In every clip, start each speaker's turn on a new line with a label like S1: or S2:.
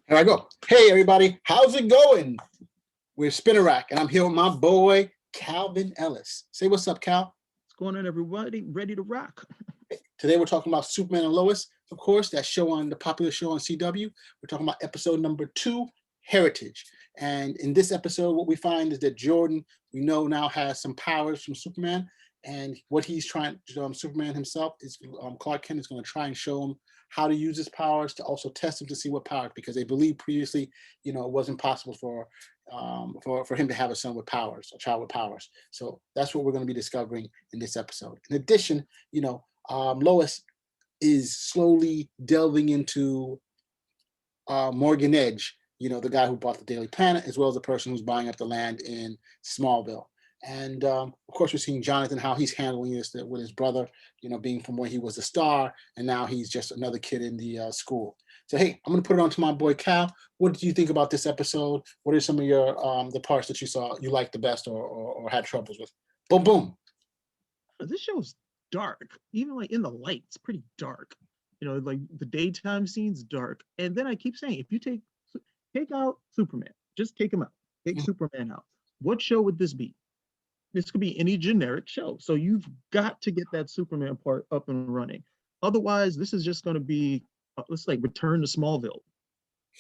S1: Here I go. Hey, everybody. How's it going? We're Spinnerrack, and I'm here with my boy, Calvin Ellis. Say what's up, Cal.
S2: What's going on, everybody? Ready to rock?
S1: Today, we're talking about Superman and Lois, of course, that show on the popular show on CW. We're talking about episode number 2, Heritage. And in this episode, what we find is that Jordan, we know now, has some powers from Superman. And what he's trying, Superman himself, is Clark Kent is going to try and show him how to use his powers, to also test him to see what powers, because they believe previously, it wasn't possible for him to have a son with powers, a child with powers. So that's what we're going to be discovering in this episode. In addition, Lois is slowly delving into Morgan Edge, the guy who bought the Daily Planet, as well as the person who's buying up the land in Smallville. And of course, we're seeing Jonathan, how he's handling this with his brother, being from where he was a star, and now he's just another kid in the school. So, hey, I'm going to put it on to my boy Cal. What did you think about this episode? What are some of your the parts that you liked the best, or had troubles with? Boom, boom.
S2: This show's dark. Even like in the light, it's pretty dark. Like the daytime scene's dark. And then I keep saying, if you take out Superman, just take him out. Take Superman out. What show would this be? This could be any generic show. So you've got to get that Superman part up and running. Otherwise, this is just going to be, let's like return to Smallville.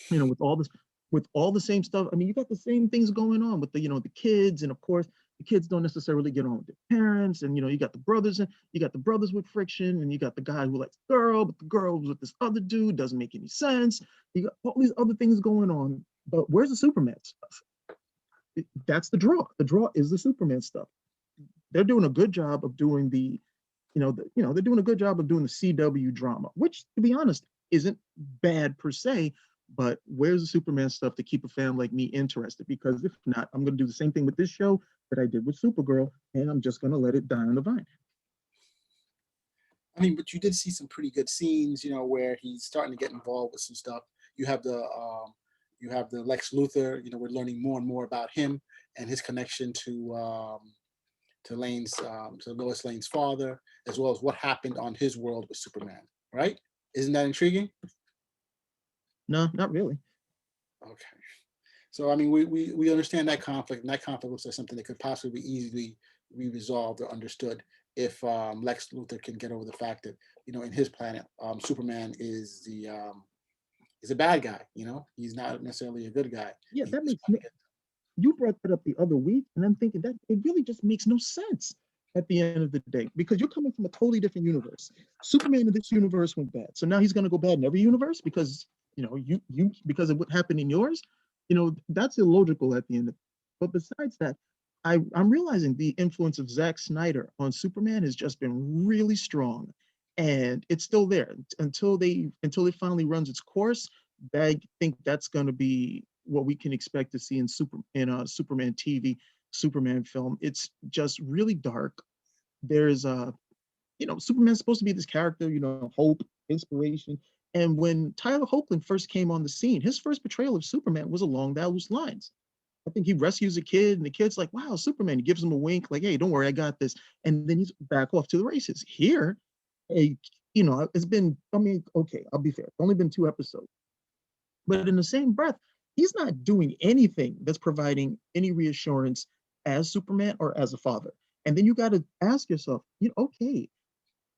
S2: With all the same stuff. I mean, you got the same things going on with the kids, and of course, the kids don't necessarily get on with their parents, and you got the brothers, and you got the brothers with friction, and you got the guy who likes the girl, but the girl with this other dude doesn't make any sense. You got all these other things going on, but where's the Superman stuff? That's the draw. The draw is the Superman stuff. They're doing a good job of doing they're doing a good job of doing the CW drama, which, to be honest, isn't bad per se. But where's the Superman stuff to keep a fan like me interested? Because if not, I'm going to do the same thing with this show that I did with Supergirl, and I'm just going to let it die on the vine.
S1: I mean, but you did see some pretty good scenes, where he's starting to get involved with some stuff. You have the Lex Luthor. We're learning more and more about him and his connection to Lois Lane's father, as well as what happened on his world with Superman. Right? Isn't that intriguing?
S2: No, not really.
S1: Okay. So, I mean, we understand that conflict, and that conflict looks like something that could possibly be easily resolved or understood if Lex Luthor can get over the fact that, in his planet, Superman is a bad guy. He's not necessarily a good guy.
S2: Yeah, that makes you brought that up the other week, and I'm thinking that it really just makes no sense at the end of the day, because you're coming from a totally different universe. Superman in this universe went bad, so now he's going to go bad in every universe because you because of what happened in yours. That's illogical at the end of it. But besides that, I'm realizing the influence of Zack Snyder on Superman has just been really strong, and it's still there until it finally runs its course. I think that's going to be what we can expect to see in Superman TV, Superman film. It's just really dark. There's Superman's supposed to be this character, hope, inspiration. And when Tyler Hoechlin first came on the scene, his first portrayal of Superman was along those lines. I think he rescues a kid, and the kid's like, wow, Superman. He gives him a wink, like, hey, don't worry, I got this. And then he's back off to the races. Here, it's been, okay, I'll be fair. It's only been 2 episodes. But in the same breath, he's not doing anything that's providing any reassurance as Superman or as a father. And then you got to ask yourself, okay,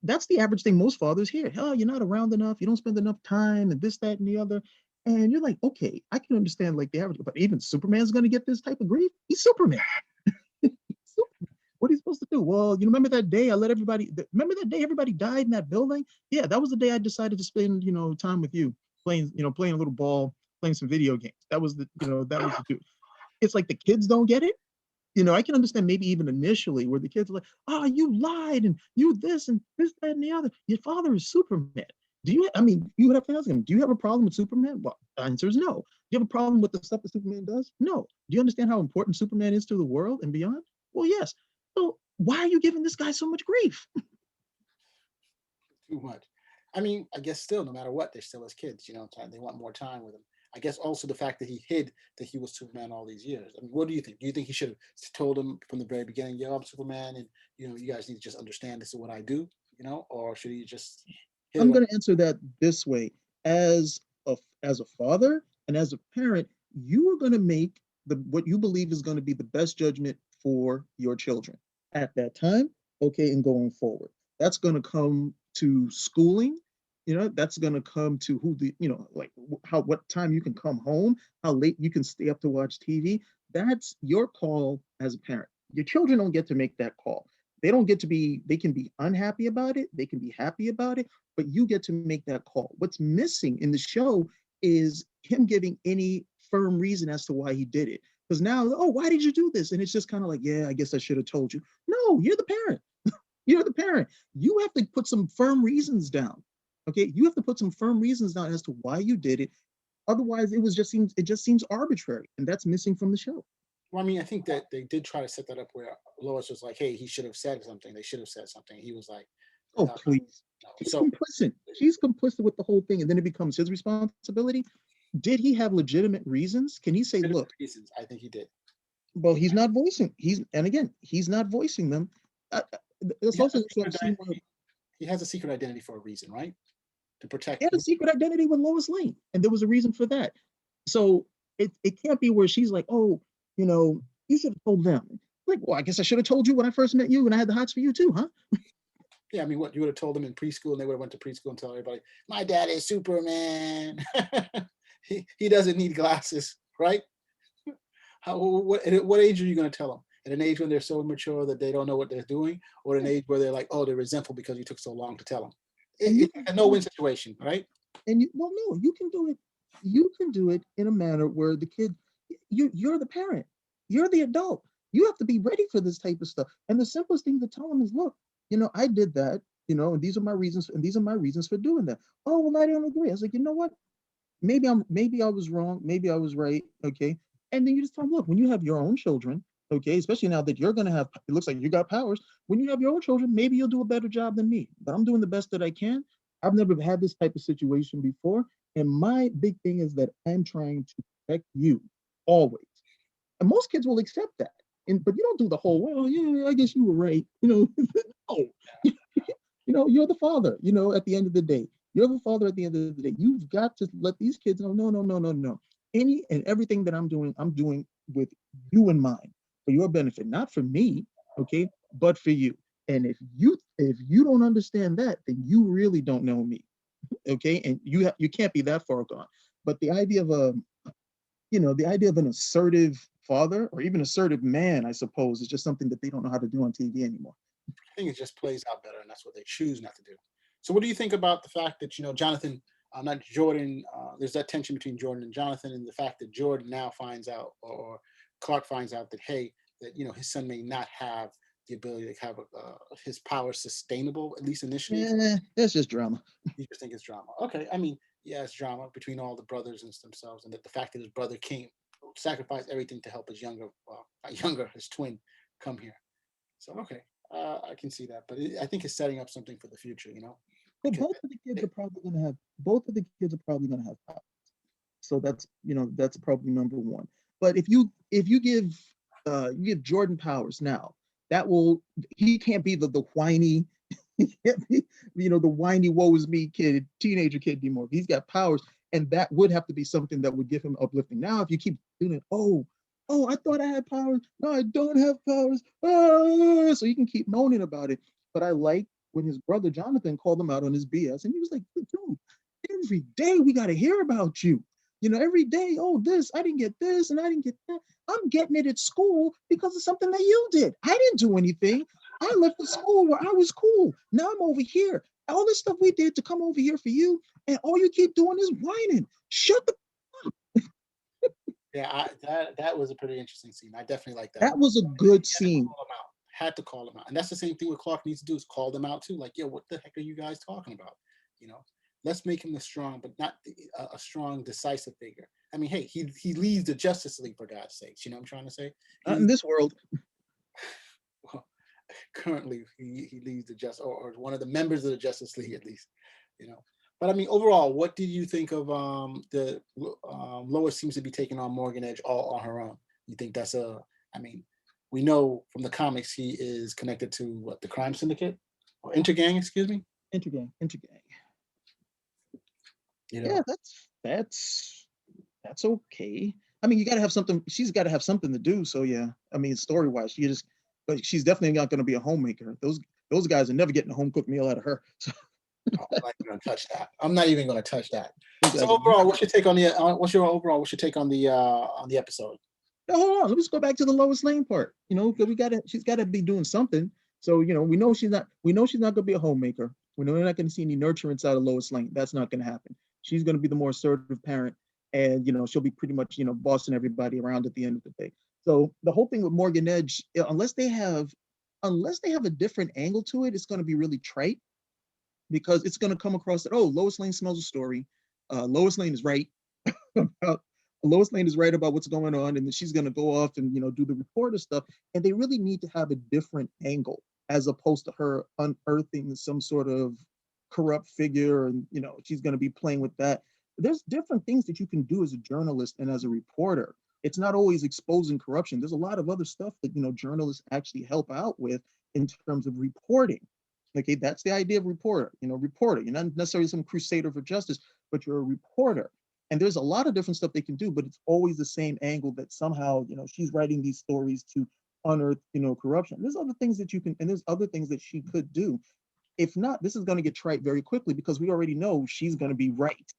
S2: that's the average thing most fathers hear. Oh, you're not around enough. You don't spend enough time, and this, that, and the other. And you're like, okay, I can understand like the average, but even Superman's going to get this type of grief. He's Superman. What are you supposed to do? Well, you remember that day remember that day everybody died in that building? Yeah, that was the day I decided to spend, time with you playing a little ball, playing some video games. That was the dude. It's like the kids don't get it. I can understand maybe even initially where the kids are like, oh, you lied and you this and this, that, and the other. Your father is Superman. You would have to ask him, do you have a problem with Superman? Well, the answer is no. Do you have a problem with the stuff that Superman does? No. Do you understand how important Superman is to the world and beyond? Well, yes. So why are you giving this guy so much grief?
S1: Too much. I mean, I guess still, no matter what, they're still his kids. They want more time with him. I guess also the fact that he hid that he was Superman all these years. I mean, what do you think? Do you think he should have told him from the very beginning, "Yo, I'm Superman, and you guys need to just understand this is what I do," or should he just?
S2: I'm going to answer that this way: as a father, And as a parent, you are going to make what you believe is going to be the best judgment for your children at that time, okay, and going forward. That's going to come to schooling. That's going to come to who like how what time you can come home, how late you can stay up to watch TV. That's your call as a parent. Your children don't get to make that call. They don't get to be, they can be unhappy about it, they can be happy about it, but you get to make that call. What's missing in the show is him giving any firm reason as to why he did it. Because now, oh, why did you do this? And it's just kind of like, yeah, I guess I should have told you. No, you're the parent. You're the parent. You have to put some firm reasons down. Okay, you have to put some firm reasons down as to why you did it. Otherwise, it just seems arbitrary, and that's missing from the show.
S1: Well, I mean, I think that they did try to set that up where Lois was like, "Hey, he should have said something. They should have said something." He was like,
S2: Oh,
S1: uh,
S2: please.
S1: "No."
S2: She's
S1: So
S2: complicit. She's complicit with the whole thing, and then it becomes his responsibility. Did he have legitimate reasons? Can he say, look,
S1: reasons, I think he did.
S2: well, he's not voicing, and again, he's not voicing them.
S1: He
S2: It's
S1: has a
S2: also
S1: secret
S2: I've seen where
S1: identity. He has a secret identity for a reason, right? To
S2: he
S1: protect.
S2: had a secret identity with Lois Lane, and there was a reason for that. So it can't be where she's like, oh, you should have told them. Like, well, I guess I should have told you when I first met you, and I had the hots for you too, huh?
S1: Yeah, I mean, what you would have told them in preschool, and they would have went to preschool and tell everybody, "My dad is Superman. he doesn't need glasses, right?" What age are you going to tell them? At an age when they're so immature that they don't know what they're doing, or at an age where they're like, "Oh, they're resentful because you took so long to tell them."
S2: And you
S1: It's
S2: can
S1: a
S2: do
S1: no-win
S2: it,
S1: situation, right?
S2: and well, no, you can do it. You can do it in a manner where the kid, you're the parent, you're the adult. You have to be ready for this type of stuff. And the simplest thing to tell them is, look, I did that, and these are my reasons, and these are my reasons for doing that. Oh, well, I don't agree. I was like, you know what? Maybe I was wrong, maybe I was right, okay? And then you just tell them, look, when you have your own children, okay, especially now that you're gonna have, it looks like you got powers. When you have your own children, maybe you'll do a better job than me. But I'm doing the best that I can. I've never had this type of situation before. And my big thing is that I'm trying to protect you always. And most kids will accept that. But you don't do the whole, well, yeah, I guess you were right. No. You're the father, at the end of the day. You're the father at the end of the day. You've got to let these kids know, no, no, no, no, no. Any and everything that I'm doing with you in mind for your benefit, not for me, okay, but for you. And if you don't understand that, then you really don't know me, okay? And you can't be that far gone. But the idea of an assertive father or even assertive man, I suppose, is just something that they don't know how to do on TV anymore.
S1: I think it just plays out better, and that's what they choose not to do. So, what do you think about the fact that Jonathan, not Jordan? There's that tension between Jordan and Jonathan, and the fact that Jordan now finds out, or Clark finds out that, hey, that his son may not have the ability to have his power sustainable, at least initially.
S2: That's just drama.
S1: You just think it's drama. Okay, I mean, yeah, it's drama between all the brothers and themselves, and that the fact that his brother came, sacrificed everything to help his younger, well, not younger, his twin, come here. So okay, I can see that, but I think it's setting up something for the future,
S2: Well,
S1: because
S2: both of the kids are probably going to have both of the kids are probably going to have powers. So that's probably number one. But if you give Jordan powers now, that will he can't be the whiny he can't be the whiny woe is me kid teenager kid anymore. He's got powers, and that would have to be something that would give him uplifting. Now, if you keep doing it, oh, I thought I had powers. No, I don't have powers. Oh, so you can keep moaning about it. But I like when his brother Jonathan called him out on his BS, and he was like, dude, every day we got to hear about you. Every day, oh, this, I didn't get this, and I didn't get that. I'm getting it at school because of something that you did. I didn't do anything. I left the school where I was cool. Now I'm over here. All this stuff we did to come over here for you, and all you keep doing is whining. Shut the.
S1: yeah, that was a pretty interesting scene. I definitely like that.
S2: That was a good
S1: He had to
S2: scene.
S1: call him out. Had to call him out, and that's the same thing what Clark needs to do is call them out too. Like, yo, what the heck are you guys talking about? You know, let's make him the strong, but not a strong, decisive figure. I mean, hey, he leads the Justice League for God's sakes. You know what I'm trying to say?
S2: Not in this world.
S1: Well, currently he leads the or one of the members of the Justice League at least. You know, but I mean, overall, what did you think of the Lois seems to be taking on Morgan Edge all on her own? You think that's a? I mean, we know from the comics he is connected to what the crime syndicate or intergang, excuse me.
S2: Intergang.
S1: You
S2: Yeah,
S1: know,
S2: that's that's okay. I mean, you got to have something. She's got to have something to do. So yeah, I mean, story wise, but she's definitely not going to be a homemaker. Those guys are never getting a home cooked meal out of her. So
S1: Oh, I'm not even gonna touch that. I'm not even gonna touch that.
S2: those
S1: So
S2: guys are
S1: overall, what's your take on the? What's your take on the episode?
S2: no, hold on. Let me just go back to the Lois Lane part. You know, because she's gotta be doing something. So, you know, we know she's not gonna be a homemaker. We know we're not gonna see any nurturance out of Lois Lane. That's not gonna happen. She's gonna be the more assertive parent, and you know, she'll be pretty much, you know, bossing everybody around at the end of the day. So the whole thing with Morgan Edge, unless they have a different angle to it, it's gonna be really trite because it's gonna come across that, oh, Lois Lane smells a story. Lois Lane is right about Lois Lane is right about what's going on, and then she's going to go off and do the reporter stuff. And they really need to have a different angle as opposed to her unearthing some sort of corrupt figure, and she's going to be playing with that. There's different things that you can do as a journalist and as a reporter. It's not always exposing corruption. There's a lot of other stuff that journalists actually help out with in terms of reporting. Okay, that's the idea of reporter. Reporter. You're not necessarily some crusader for justice, but you're a reporter. And there's a lot of different stuff they can do, but it's always the same angle that somehow, she's writing these stories to unearth, corruption. There's other things that you can, and there's other things that she could do. If not, this is going to get trite very quickly because we already know she's going to be right.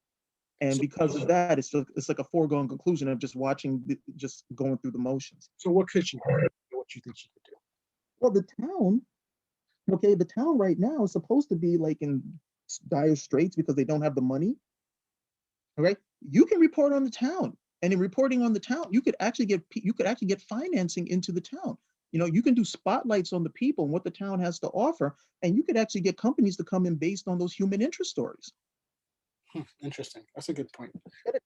S2: And because of that, it's like a foregone conclusion of just watching, just going through the motions.
S1: So what could she do? What you think she could do?
S2: Well, the town right now is supposed to be like in dire straits because they don't have the money. All right, you can report on the town, and in reporting on the town, you could actually get financing into the town. You can do spotlights on the people and what the town has to offer, and you could actually get companies to come in based on those human interest stories.
S1: Interesting. That's a good point.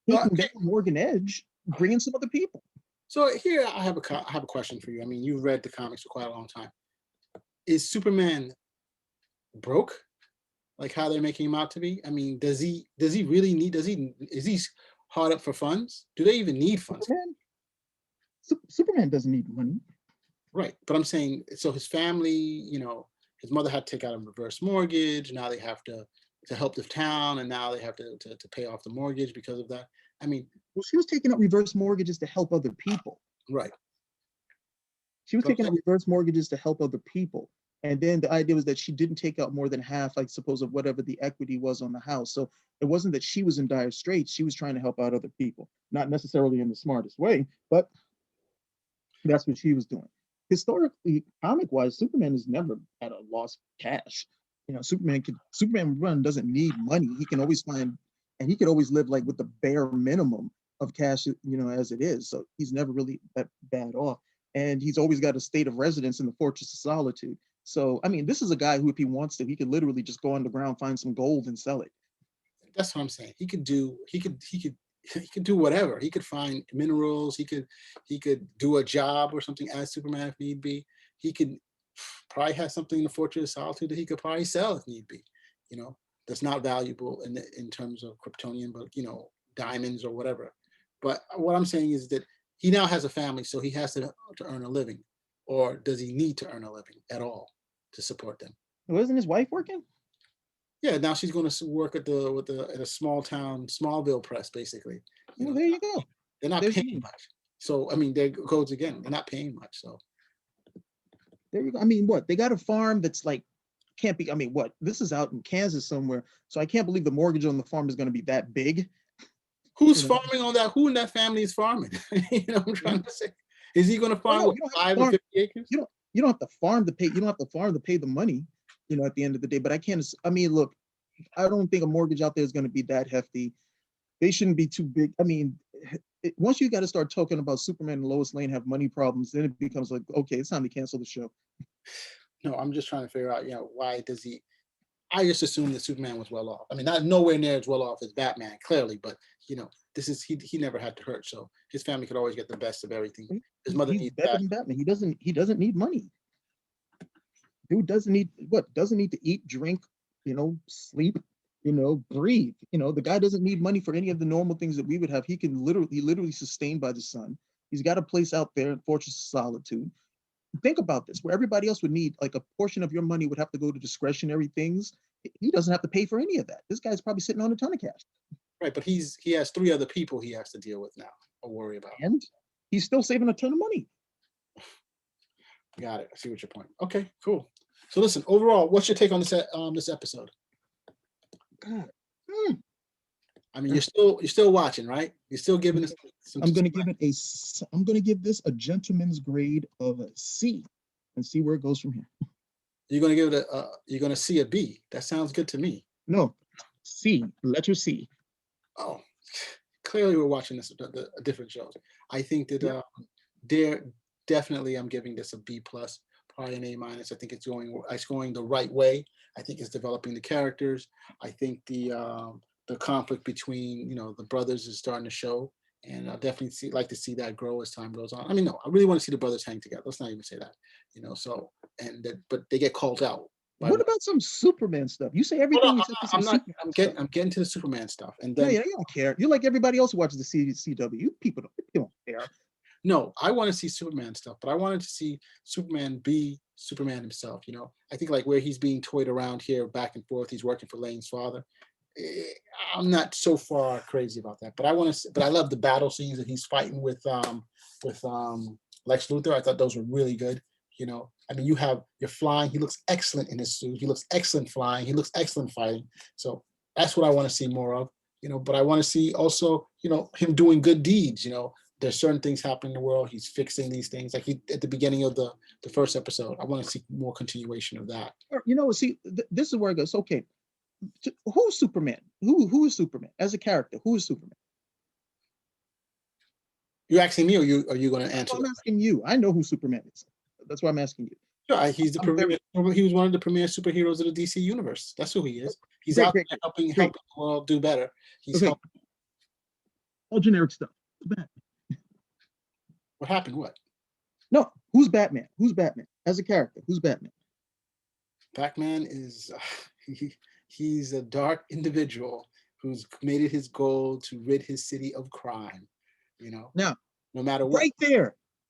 S2: Taking down Morgan Edge, bringing some other people.
S1: So here I have a question for you. I mean, you've read the comics for quite a long time. Is Superman broke? Like how they're making him out to be? I mean, is he hard up for funds? Do they even need funds?
S2: Superman doesn't need money.
S1: Right. But I'm saying, so his family, his mother had to take out a reverse mortgage. Now they have to help the town, and now they have to pay off the mortgage because of that. I mean,
S2: well, she was taking out reverse mortgages to help other people.
S1: Right.
S2: She was taking out reverse mortgages to help other people. And then the idea was that she didn't take out more than half, I suppose, of whatever the equity was on the house. So it wasn't that she was in dire straits. She was trying to help out other people, not necessarily in the smartest way, but that's what she was doing. Historically, comic-wise, Superman has never had a loss of cash. Superman run doesn't need money. He can always find, and he could always live like with the bare minimum of cash, as it is. So he's never really that bad off. And he's always got a state of residence in the Fortress of Solitude. So, I mean, this is a guy who, if he wants to, he could literally just go underground, find some gold and sell it.
S1: That's what I'm saying. He could do whatever. He could find minerals. He could do a job or something as Superman if need be. He could probably have something in the Fortress of Solitude that he could probably sell if need be. That's not valuable in terms of Kryptonian, but diamonds or whatever. But what I'm saying is that he now has a family, so he has to earn a living. Or does he need to earn a living at all to support them?
S2: Wasn't his wife working?
S1: Yeah, now she's going to work at a small town, Smallville press, basically.
S2: Well, there you go.
S1: They're not paying much. So, I mean, there goes again. They're not paying much. So
S2: there you go. I mean, what? They got a farm that's like, can't be, I mean, what? This is out in Kansas somewhere. So I can't believe the mortgage on the farm is going to be that big.
S1: Who's farming on that? Who in that family is farming? I'm trying to say. Is he going to farm with 5 or 50 acres?
S2: You don't have to farm to pay. You don't have to farm to pay the money. At the end of the day. But I mean, look, I don't think a mortgage out there is going to be that hefty. They shouldn't be too big. I mean, once you got to start talking about Superman and Lois Lane have money problems, then it becomes like, okay, it's time to cancel the show.
S1: No, I'm just trying to figure out, why does he? I just assumed that Superman was well off. I mean, not nowhere near as well off as Batman, clearly, but this is he never had to hurt, so his family could always get the best of everything. His mother needs
S2: better than Batman. He doesn't need money. Dude doesn't need to eat, drink, sleep, breathe. The guy doesn't need money for any of the normal things that we would have. He literally sustained by the sun. He's got a place out there in Fortress of Solitude. Think about this, where everybody else would need, like, a portion of your money would have to go to discretionary things. He doesn't have to pay for any of that. This guy's probably sitting on a ton of cash.
S1: Right, but he has 3 other people he has to deal with now or worry about.
S2: And he's still saving a ton of money.
S1: Got it. I see what your point. Okay, cool. So listen, overall, what's your take on this episode?
S2: God,
S1: I mean, you're still watching, right? You're still giving us some.
S2: I'm gonna give this a gentleman's grade of a C, and see where it goes from here.
S1: You're gonna give it you're gonna see a B. That sounds good to me.
S2: No, C, letter C.
S1: Oh, clearly we're watching the different shows. I think that
S2: Yeah.
S1: definitely I'm giving this a B plus, probably an A minus. I think it's going the right way. I think it's developing the characters. I think the conflict between the brothers is starting to show, and I'll definitely like to see that grow as time goes on. I mean, no, I really want to see the brothers hang together. Let's not even say that, So but they get called out.
S2: What about some Superman stuff? You say everything except for some Superman stuff.
S1: I'm getting to the Superman stuff, and
S2: No,
S1: then
S2: you don't care. You're like everybody else who watches the CW. You people don't care.
S1: no, I want to see Superman stuff, but I wanted to see Superman be Superman himself. I think like where he's being toyed around here, back and forth. He's working for Lane's father. I'm not so far crazy about that, but I love the battle scenes that he's fighting with Lex Luthor. I thought those were really good. I mean, you're flying. He looks excellent in his suit. He looks excellent flying. He looks excellent fighting. So that's what I want to see more of. But I want to see also, him doing good deeds. There's certain things happening in the world. He's fixing these things. Like at the beginning of the first episode, I want to see more continuation of that.
S2: See, this is where it goes. Okay, who's Superman? Who is Superman as a character? Who is Superman?
S1: You asking me, or are you going to answer?
S2: I'm asking you. I know who Superman is. That's why I'm asking you.
S1: Sure, he was one of the premier superheroes of the DC universe. That's who he is. He's out there helping the world do better. He's helping.
S2: All generic stuff.
S1: What happened? What?
S2: No, who's Batman? Who's Batman as a character? Who's Batman?
S1: Batman is he's a dark individual who's made it his goal to rid his city of crime.
S2: Now,
S1: no matter what.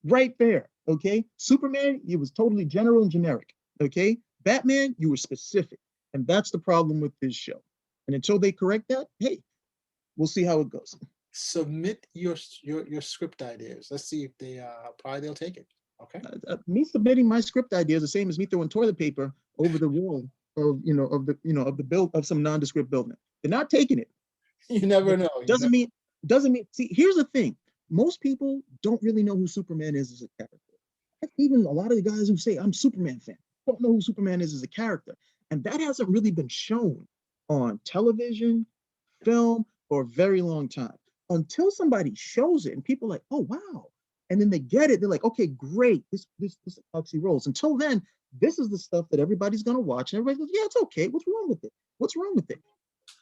S2: Right there. Okay, Superman, you was totally general and generic. Okay, Batman, you were specific, and that's the problem with this show. And until they correct that, hey, we'll see how it goes.
S1: Submit your script ideas. Let's see if they'll take it. Okay.
S2: Me submitting my script ideas the same as me throwing toilet paper over the wall of the build of some nondescript building. They're not taking it. You never know. Doesn't mean. See, here's the thing. Most people don't really know who Superman is as a character. Even a lot of the guys who say I'm Superman fan don't know who Superman is as a character, and that hasn't really been shown on television, film for a very long time. Until somebody shows it, and people are like, oh wow, and then they get it. They're like, okay, great, this actually rolls. Until then, this is the stuff that everybody's gonna watch, and everybody goes, yeah, it's okay. What's wrong with it? What's wrong with it?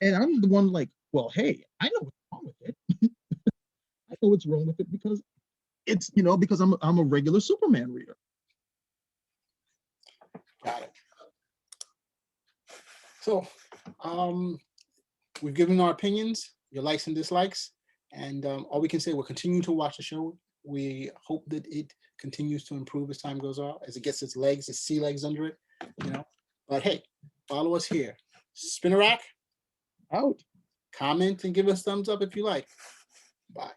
S2: And I'm the one like, well, hey, I know what's wrong with it. I know what's wrong with it because it's because I'm a regular Superman reader.
S1: Got it. So, we've given our opinions, your likes and dislikes, and all we can say, we'll continue to watch the show. We hope that it continues to improve as time goes on, as it gets its sea legs under it. But hey, follow us here. Spinnerrack
S2: out.
S1: Comment and give us thumbs up if you like. Bye.